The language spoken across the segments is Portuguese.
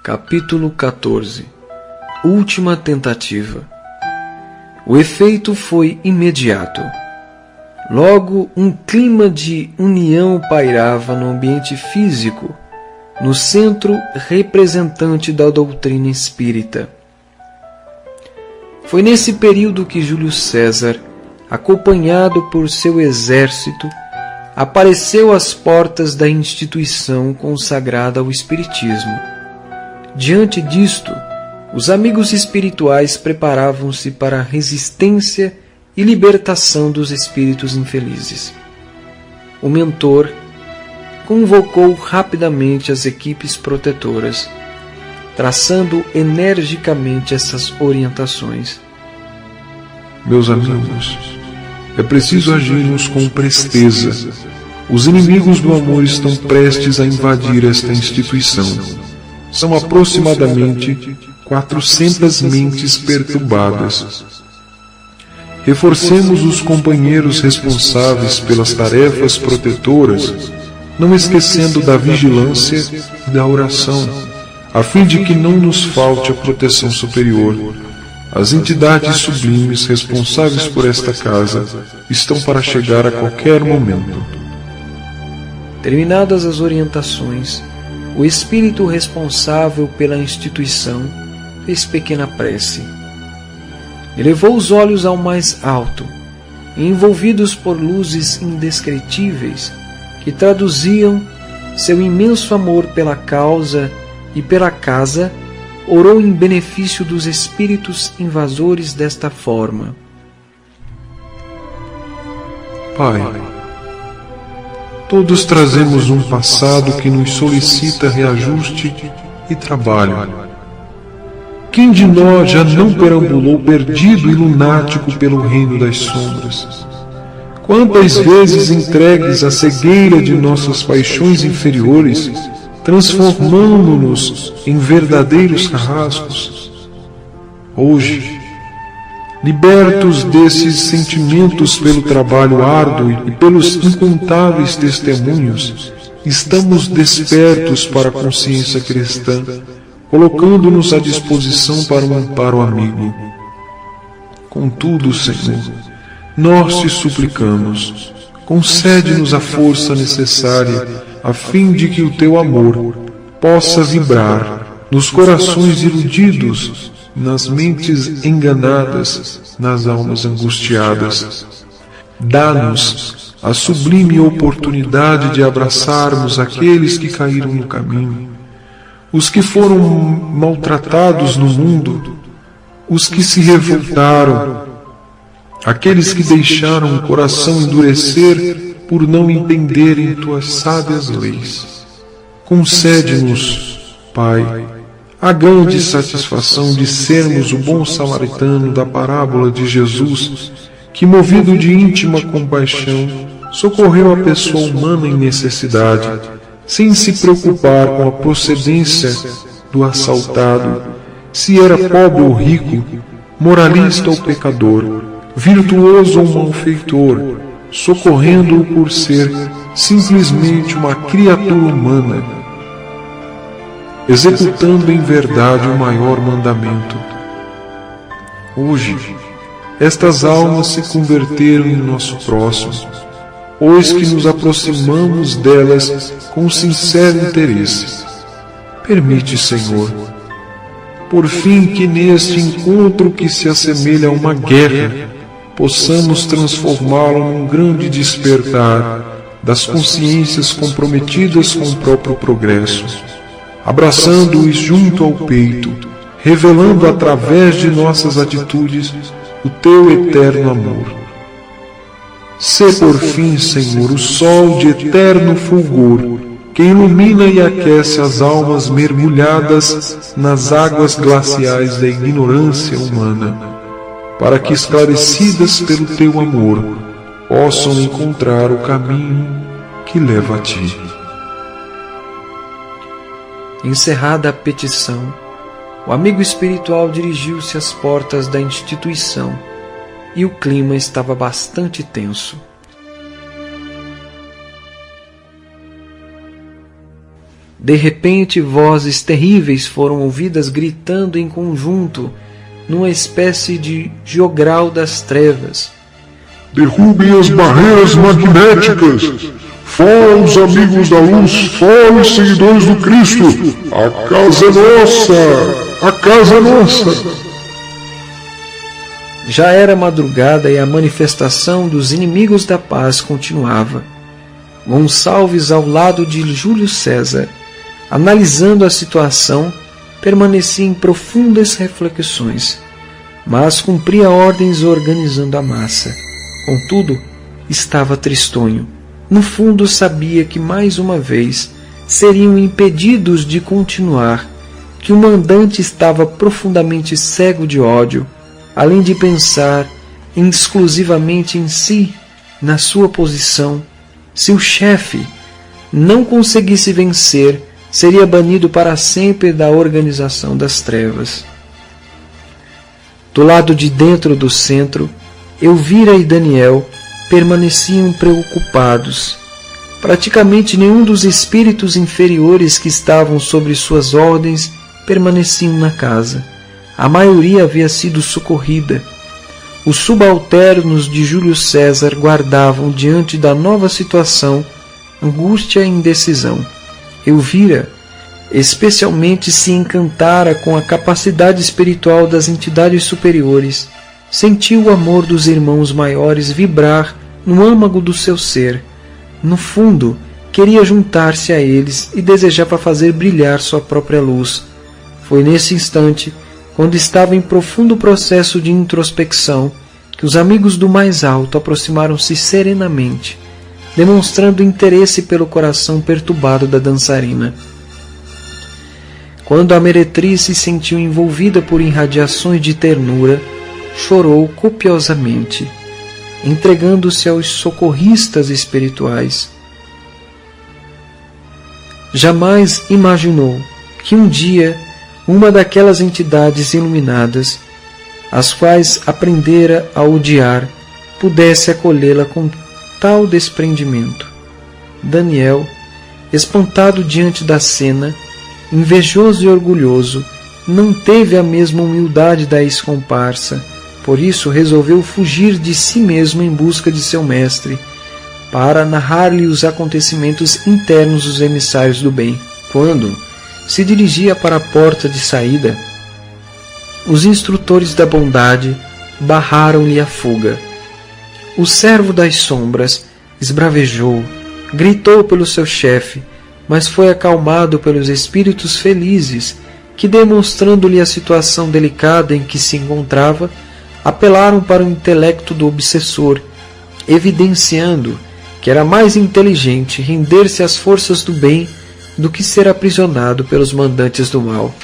Capítulo 14. Última tentativa. O efeito foi imediato. Logo, um clima de união pairava no ambiente físico, no centro representante da doutrina espírita. Foi nesse período que Júlio César, acompanhado por seu exército, apareceu às portas da instituição consagrada ao espiritismo. Diante disto, os amigos espirituais preparavam-se para a resistência e libertação dos espíritos infelizes. O mentor convocou rapidamente as equipes protetoras, traçando energicamente essas orientações. Meus amigos, é preciso agirmos com presteza. Os inimigos do amor estão prestes a invadir esta instituição. São aproximadamente 400 mentes perturbadas. Reforcemos os companheiros responsáveis pelas tarefas protetoras, não esquecendo da vigilância e da oração, a fim de que não nos falte a proteção superior. As entidades sublimes responsáveis por esta casa estão para chegar a qualquer momento. Terminadas as orientações, o espírito responsável pela instituição fez pequena prece. Elevou os olhos ao mais alto, e envolvidos por luzes indescritíveis que traduziam seu imenso amor pela causa e pela casa, orou em benefício dos espíritos invasores desta forma. Pai, todos trazemos um passado que nos solicita reajuste e trabalho. Quem de nós já não perambulou perdido e lunático pelo reino das sombras? Quantas vezes entregues à cegueira de nossas paixões inferiores, transformando-nos em verdadeiros carrascos? Hoje, libertos desses sentimentos pelo trabalho árduo e pelos incontáveis testemunhos, estamos despertos para a consciência cristã, colocando-nos à disposição para um amparo amigo. Contudo, Senhor, nós te suplicamos, concede-nos a força necessária a fim de que o teu amor possa vibrar nos corações iludidos, nas mentes enganadas, nas almas angustiadas. Dá-nos a sublime oportunidade de abraçarmos aqueles que caíram no caminho, os que foram maltratados no mundo, os que se revoltaram, aqueles que deixaram o coração endurecer por não entenderem tuas sábias leis. Concede-nos, Pai, a grande satisfação de sermos o bom samaritano da parábola de Jesus, que, movido de íntima compaixão, socorreu a pessoa humana em necessidade, sem se preocupar com a procedência do assaltado, se era pobre ou rico, moralista ou pecador, virtuoso ou malfeitor, socorrendo-o por ser simplesmente uma criatura humana, executando em verdade o maior mandamento. Hoje, estas almas se converteram em nosso próximo, pois que nos aproximamos delas com sincero interesse. Permite, Senhor, por fim, que neste encontro que se assemelha a uma guerra, possamos transformá-lo num grande despertar das consciências comprometidas com o próprio progresso, abraçando-os junto ao peito, revelando através de nossas atitudes o teu eterno amor. Sê por fim, Senhor, o sol de eterno fulgor, que ilumina e aquece as almas mergulhadas nas águas glaciais da ignorância humana, para que, esclarecidas pelo teu amor, possam encontrar o caminho que leva a ti. Encerrada a petição, o amigo espiritual dirigiu-se às portas da instituição, e o clima estava bastante tenso. De repente, vozes terríveis foram ouvidas gritando em conjunto, numa espécie de jogral das trevas. Derrubem as barreiras magnéticas! Fora os amigos da luz, fora os seguidores do Cristo! A casa é nossa! A casa é nossa! Já era madrugada e a manifestação dos inimigos da paz continuava. Gonçalves, ao lado de Júlio César, analisando a situação, permanecia em profundas reflexões, mas cumpria ordens organizando a massa. Contudo, estava tristonho. No fundo, sabia que mais uma vez seriam impedidos de continuar, que o mandante estava profundamente cego de ódio, além de pensar exclusivamente em si, na sua posição. Se o chefe não conseguisse vencer, seria banido para sempre da organização das trevas. Do lado de dentro do centro, Elvira e Daniel permaneciam preocupados. Praticamente nenhum dos espíritos inferiores que estavam sob suas ordens permaneciam na casa. A maioria havia sido socorrida. Os subalternos de Júlio César guardavam, diante da nova situação, angústia e indecisão. Elvira, especialmente, se encantara com a capacidade espiritual das entidades superiores. Sentiu o amor dos irmãos maiores vibrar no âmago do seu ser. No fundo, queria juntar-se a eles e desejava fazer brilhar sua própria luz. Foi nesse instante, quando estava em profundo processo de introspecção, que os amigos do mais alto aproximaram-se serenamente, demonstrando interesse pelo coração perturbado da dançarina. Quando a meretriz se sentiu envolvida por irradiações de ternura, chorou copiosamente, entregando-se aos socorristas espirituais. Jamais imaginou que um dia uma daquelas entidades iluminadas, as quais aprendera a odiar, pudesse acolhê-la com tal desprendimento. Daniel, espantado diante da cena, invejoso e orgulhoso, não teve a mesma humildade da ex-comparsa, por isso resolveu fugir de si mesmo em busca de seu mestre, para narrar-lhe os acontecimentos internos dos emissários do bem. Quando se dirigia para a porta de saída, os instrutores da bondade barraram-lhe a fuga. O servo das sombras esbravejou, gritou pelo seu chefe, mas foi acalmado pelos espíritos felizes que, demonstrando-lhe a situação delicada em que se encontrava, apelaram para o intelecto do obsessor, evidenciando que era mais inteligente render-se às forças do bem do que ser aprisionado pelos mandantes do mal.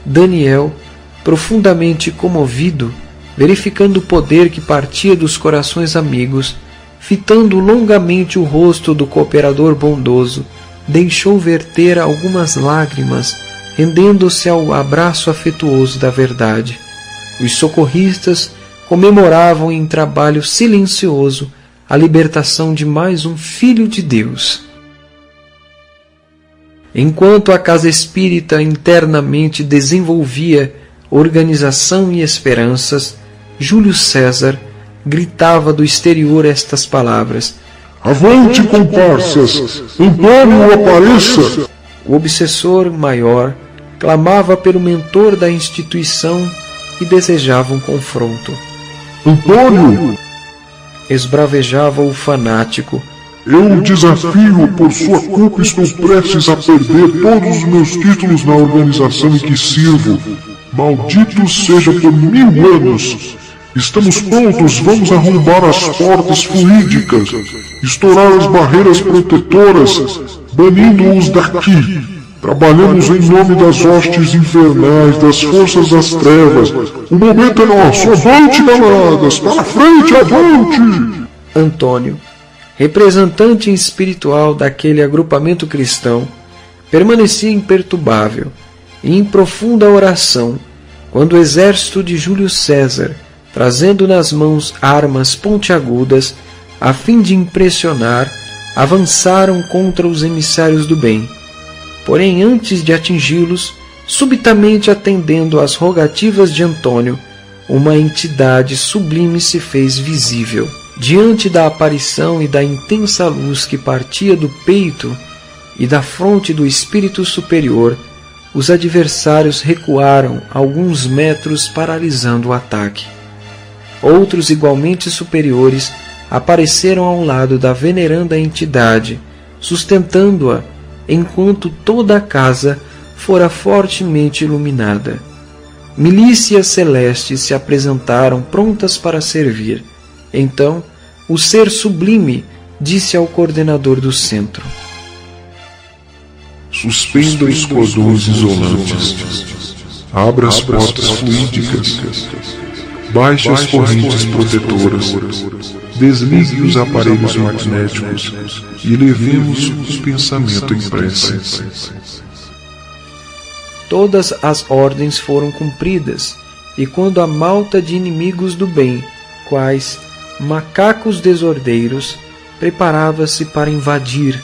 Daniel, profundamente comovido, verificando o poder que partia dos corações amigos, fitando longamente o rosto do cooperador bondoso, deixou verter algumas lágrimas, rendendo-se ao abraço afetuoso da verdade. Os socorristas comemoravam em trabalho silencioso a libertação de mais um filho de Deus. Enquanto a casa espírita internamente desenvolvia organização e esperanças, Júlio César gritava do exterior estas palavras: Avante, comparsas! Antônio, apareça! O obsessor maior clamava pelo mentor da instituição e desejava um confronto. Antônio! Esbravejava o fanático. Eu o desafio, por sua culpa estou prestes a perder todos os meus títulos na organização em que sirvo. Maldito seja por 1000 anos! Estamos prontos, vamos arrombar as portas fluídicas, estourar as barreiras protetoras, banindo-os daqui. Trabalhamos em nome das hostes infernais, das forças das trevas. O momento é nosso. Avante, camaradas! Para frente, avante! Antônio, representante espiritual daquele agrupamento cristão, permanecia imperturbável e em profunda oração, quando o exército de Júlio César, trazendo nas mãos armas pontiagudas, a fim de impressionar, avançaram contra os emissários do bem. Porém, antes de atingi-los, subitamente atendendo às rogativas de Antônio, uma entidade sublime se fez visível. Diante da aparição e da intensa luz que partia do peito e da fronte do espírito superior, os adversários recuaram alguns metros, paralisando o ataque. Outros igualmente superiores apareceram ao lado da veneranda entidade, sustentando-a, enquanto toda a casa fora fortemente iluminada. Milícias celestes se apresentaram prontas para servir. Então, o ser sublime disse ao coordenador do centro: suspenda os cordões isolantes, abra as portas fluídicas, baixe as correntes protetoras, desligue os aparelhos magnéticos e levemos o pensamento em prece. Todas as ordens foram cumpridas, e quando a malta de inimigos do bem, quais macacos desordeiros, preparava-se para invadir,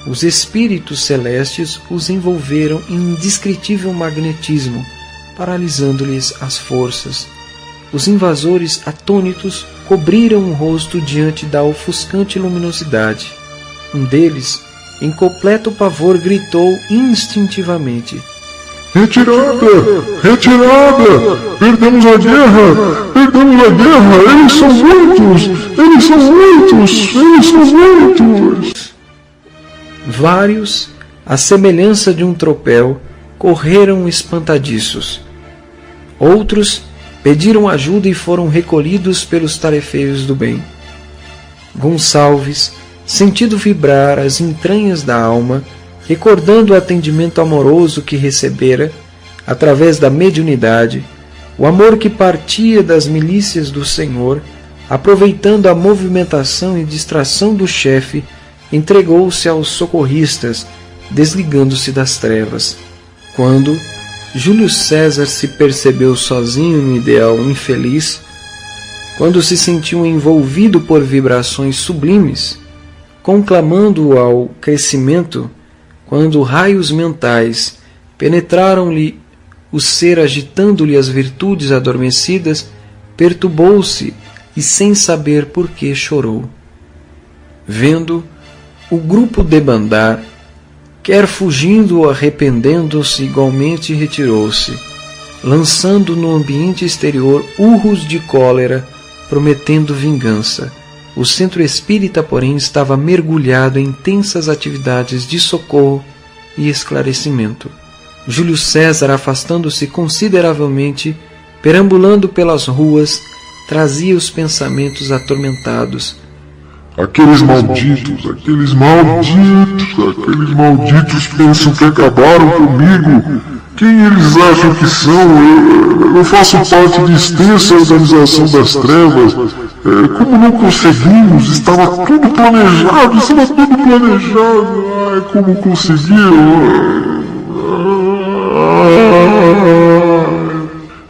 os espíritos celestes os envolveram em indescritível magnetismo, paralisando-lhes as forças. Os invasores, atônitos, cobriram o rosto diante da ofuscante luminosidade. Um deles, em completo pavor, gritou instintivamente: retirada! Retirada! Perdemos a guerra! Perdemos a guerra! Eles são muitos! Eles são muitos! Eles são muitos! Vários, à semelhança de um tropel, correram espantadiços. Outros pediram ajuda e foram recolhidos pelos tarefeiros do bem. Gonçalves, sentindo vibrar as entranhas da alma, recordando o atendimento amoroso que recebera, através da mediunidade, o amor que partia das milícias do Senhor, aproveitando a movimentação e distração do chefe, entregou-se aos socorristas, desligando-se das trevas. Quando Júlio César se percebeu sozinho no ideal infeliz, quando se sentiu envolvido por vibrações sublimes, conclamando-o ao crescimento, quando raios mentais penetraram-lhe o ser, agitando-lhe as virtudes adormecidas, perturbou-se e, sem saber por que, chorou. Vendo o grupo debandar, quer fugindo ou arrependendo-se, igualmente retirou-se, lançando no ambiente exterior urros de cólera, prometendo vingança. O centro espírita, porém, estava mergulhado em intensas atividades de socorro e esclarecimento. Júlio César, afastando-se consideravelmente, perambulando pelas ruas, trazia os pensamentos atormentados. Aqueles malditos pensam que acabaram comigo. Quem eles acham que são? Eu faço parte de extensa organização das trevas. Como não conseguimos? Estava tudo planejado. Ai, como conseguiram?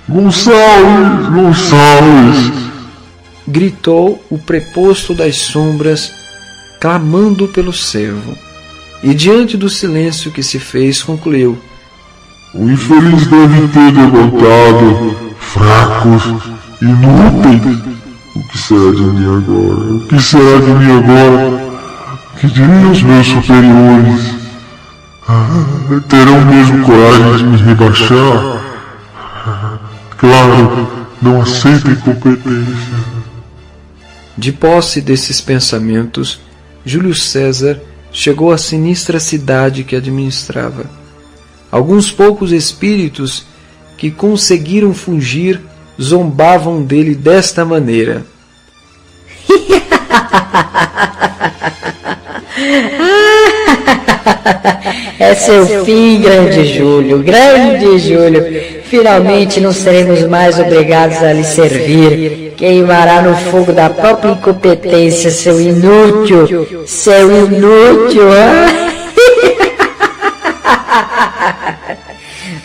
Gonçalves! Gritou o preposto das sombras, clamando pelo servo. E diante do silêncio que se fez, concluiu: o infeliz deve ter levantado, fracos, inúteis. O que será de mim agora? O que será de mim agora? Que diriam os meus superiores? Terão mesmo coragem de me rebaixar? Claro, não aceito incompetência. De posse desses pensamentos, Júlio César chegou à sinistra cidade que administrava. Alguns poucos espíritos que conseguiram fugir zombavam dele desta maneira: é seu fim, grande Júlio, grande Júlio. Finalmente não seremos mais obrigados a lhe servir. Queimará no fogo da própria incompetência, seu inútil.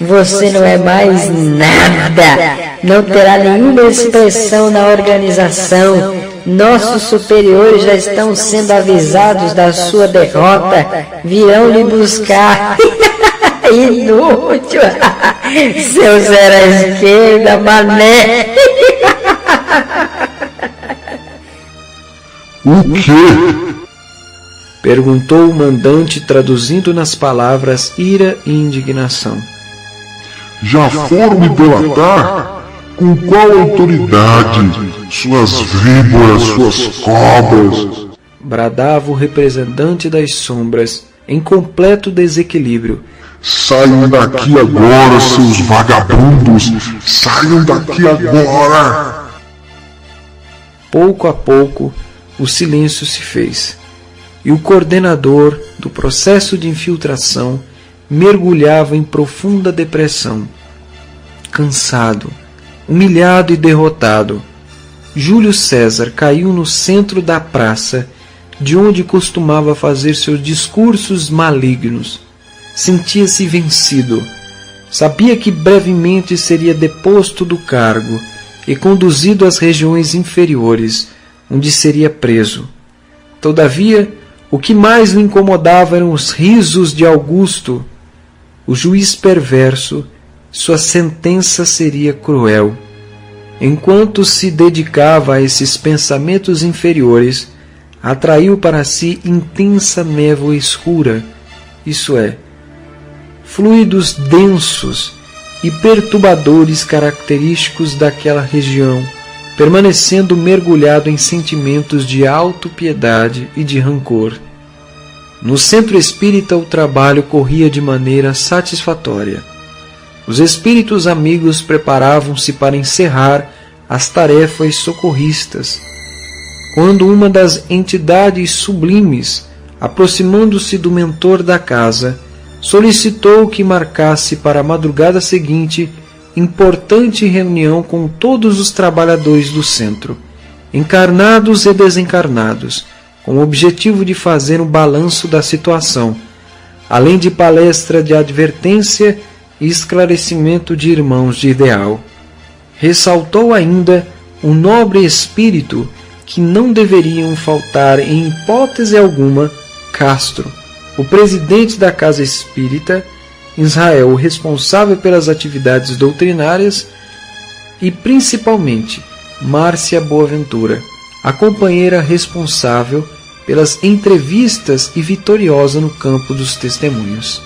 Você não é mais nada. Não terá nenhuma expressão na organização. Nossos superiores já estão sendo avisados da sua derrota. Virão lhe buscar. Inútil! Seu zero à esquerda, mané! O quê? Perguntou o mandante, traduzindo nas palavras ira e indignação. Já foram me delatar? Com qual autoridade? Suas víboras, suas cobras? Bradava o representante das sombras, em completo desequilíbrio. Saiam daqui agora, seus vagabundos! Saiam daqui agora! Pouco a pouco, o silêncio se fez, e o coordenador do processo de infiltração mergulhava em profunda depressão. Cansado, humilhado e derrotado, Júlio César caiu no centro da praça, de onde costumava fazer seus discursos malignos. Sentia-se vencido. Sabia que brevemente seria deposto do cargo e conduzido às regiões inferiores, onde seria preso. Todavia, o que mais o incomodava eram os risos de Augusto. O juiz perverso, sua sentença seria cruel. Enquanto se dedicava a esses pensamentos inferiores, atraiu para si intensa névoa escura, isso é, fluidos densos e perturbadores característicos daquela região, permanecendo mergulhado em sentimentos de autopiedade e de rancor. No centro espírita o trabalho corria de maneira satisfatória. Os espíritos amigos preparavam-se para encerrar as tarefas socorristas, quando uma das entidades sublimes, aproximando-se do mentor da casa, solicitou que marcasse para a madrugada seguinte importante reunião com todos os trabalhadores do centro, encarnados e desencarnados, com o objetivo de fazer um balanço da situação, além de palestra de advertência e esclarecimento de irmãos de ideal. Ressaltou ainda o nobre espírito que não deveriam faltar em hipótese alguma Castro, o presidente da Casa Espírita, Israel, o responsável pelas atividades doutrinárias, e principalmente Márcia Boaventura, a companheira responsável pelas entrevistas e vitoriosa no campo dos testemunhos.